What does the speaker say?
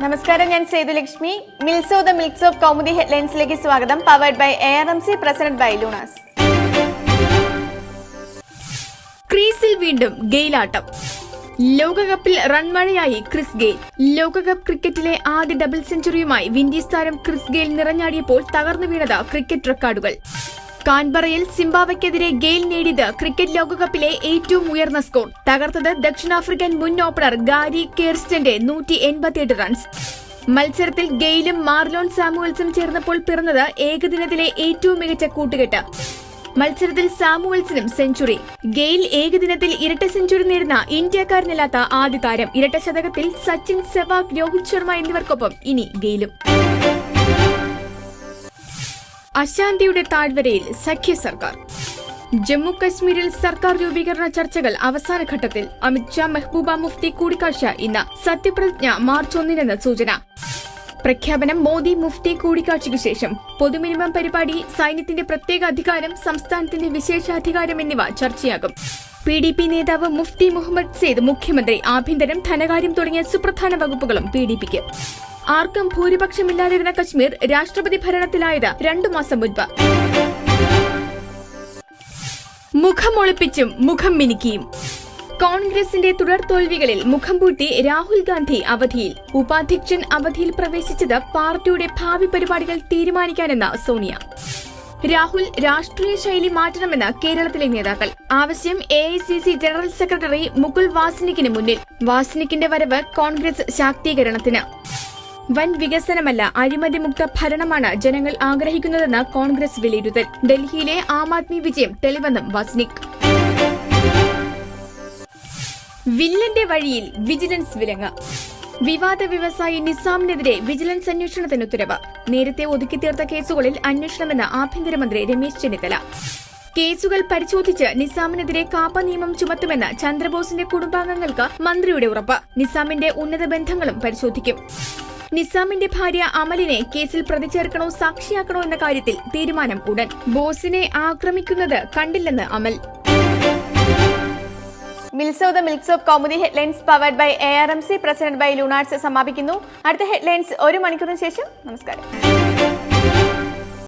നമസ്കാരം, ഞാൻ സേതുലക്ഷ്മി. മിൽസോ ദ മിൽക്സ് ഓഫ് കൗമുദി ഹെഡ്ലൈൻസിലേക്ക് സ്വാഗതം. Powered by ARMC, presented by Lunas. ക്രീസിൽ വീണ്ടും ഗെയിലാട്ടം. ലോകകപ്പിൽ റൺമഴയായി ക്രിസ് ഗെയിൽ. ലോകകപ്പ് ക്രിക്കറ്റിലെ ആദ്യ ഡബിൾ സെഞ്ചുറിയുമായി വിൻഡീസ് താരം ക്രിസ് ഗെയിൽ നിറഞ്ഞാടിയപ്പോൾ തകർന്നു വീണത് ക്രിക്കറ്റ് റെക്കോർഡുകൾ. കാൻബറയിൽ സിംബാബ്വെക്കെതിരെ ഗെയിൽ നേടിയത് ക്രിക്കറ്റ് ലോകകപ്പിലെ ഏറ്റവും ഉയർന്ന സ്കോർ. തകർത്തത് ദക്ഷിണാഫ്രിക്കൻ മുൻ ഓപ്പണർ ഗാരി കെയർസ്റ്റന്റെ 188 റൺസ്. മത്സരത്തിൽ ഗെയിലും മാർലോൺ സാമുവൽസും ചേർന്നപ്പോൾ പിറന്നത് ഏകദിനത്തിലെ ഏറ്റവും മികച്ച കൂട്ടുകെട്ട്. മത്സരത്തിൽ സാമുവൽസിനും സെഞ്ചുറി. ഗെയിൽ ഏകദിനത്തിൽ ഇരട്ട സെഞ്ചുറി നേടുന്ന ഇന്ത്യക്കാരനില്ലാത്ത ആദ്യ താരം. ഇരട്ട ശതകത്തിൽ സച്ചിൻ, സെവാഗ്, രോഹിത് ശർമ്മ എന്നിവർക്കൊപ്പം ഇനി ഗെയിലും. അശാന്തിയുടെ താഴ്വരയിൽ സഖ്യ സർക്കാർ. ജമ്മു കശ്മീരിൽ സർക്കാർ രൂപീകരണ ചർച്ചകൾ അവസാന ഘട്ടത്തിൽ. അമിത്ഷാ മെഹ്ബൂബ മുഫ്തി കൂടിക്കാഴ്ച ഇന്ന്. സത്യപ്രതിജ്ഞ മാർച്ച് 1 സൂചന. പ്രഖ്യാപനം മോദി മുഫ്തി കൂടിക്കാഴ്ചയ്ക്ക് ശേഷം. പൊതുമിനിമം പരിപാടി, സൈന്യത്തിന്റെ പ്രത്യേക അധികാരം, സംസ്ഥാനത്തിന്റെ വിശേഷാധികാരം എന്നിവ ചർച്ചയാകും. PDP നേതാവ് മുഫ്തി മുഹമ്മദ് സെയ്ദ് മുഖ്യമന്ത്രി. ആഭ്യന്തരം, ധനകാര്യം തുടങ്ങിയ സുപ്രധാന വകുപ്പുകളും PDPക്ക്. ആർക്കും ഭൂരിപക്ഷമില്ലാതിരുന്ന കശ്മീർ രാഷ്ട്രപതി ഭരണത്തിലായത് 2 മാസം മുൻപ്. മുഖമൊളിപ്പിച്ചും മുഖം മിനുക്കിയും. കോൺഗ്രസിന്റെ തുടർ തോൽവികളിൽ മുഖം പൂട്ടി രാഹുൽ ഗാന്ധി അവധിയിൽ. ഉപാധ്യക്ഷൻ അവധിയിൽ പ്രവേശിച്ചത് പാർട്ടിയുടെ ഭാവി പരിപാടികൾ തീരുമാനിക്കാനെന്ന് സോണിയ. രാഹുൽ രാഷ്ട്രീയ ശൈലി മാറ്റണമെന്ന് കേരളത്തിലെ നേതാക്കൾ. ആവശ്യം AICC ജനറൽ സെക്രട്ടറി മുകുൾ വാസ്നിക്കിന് മുന്നിൽ. വാസ്നിക്കിന്റെ വരവ് കോൺഗ്രസ് ശാക്തീകരണത്തിന്. വൻ വികസനമല്ല, അഴിമതിമുക്ത ഭരണമാണ് ജനങ്ങൾ ആഗ്രഹിക്കുന്നതെന്ന് കോൺഗ്രസ് വിലയിരുത്തൽ. ഡൽഹിയിലെ ആം ആദ്മി വിജയം തെളിവെന്നും വാസ്നിക്. വില്ലന്റെ വഴിയിൽ വിജിലൻസ് വിലങ്ങ്. വിവാദ വ്യവസായി നിസാമിനെതിരെ വിജിലൻസ് അന്വേഷണത്തിന് ഉത്തരവ്. നേരത്തെ ഒതുക്കിത്തീർത്ത കേസുകളിൽ അന്വേഷണമെന്ന് ആഭ്യന്തരമന്ത്രി രമേശ് ചെന്നിത്തല. കേസുകൾ പരിശോധിച്ച് നിസാമിനെതിരെ കാപ്പ നിയമം ചുമത്തുമെന്ന് ചന്ദ്രബോസിന്റെ കുടുംബാംഗങ്ങൾക്ക് മന്ത്രിയുടെ ഉറപ്പ്. നിസാമിന്റെ ഉന്നത ബന്ധങ്ങളും പരിശോധിക്കും. നിസാമിന്റെ ഭാര്യ അമലിനെ കേസിൽ പ്രതി ചേർക്കണോ സാക്ഷിയാക്കണോ എന്ന കാര്യത്തിൽ തീരുമാനം ഉടൻ. ബോസിനെ ആക്രമിക്കുന്നത് കണ്ടില്ലെന്ന് അമൽ. മിൽസോ the milks of Kaumudi headlines powered by ARMC, presented by Lunas സമാപിക്കുന്നു. അടുത്ത ഹെഡ്ലൈൻസ് 1 മണിക്കൂറിന് ശേഷം. നമസ്കാരം.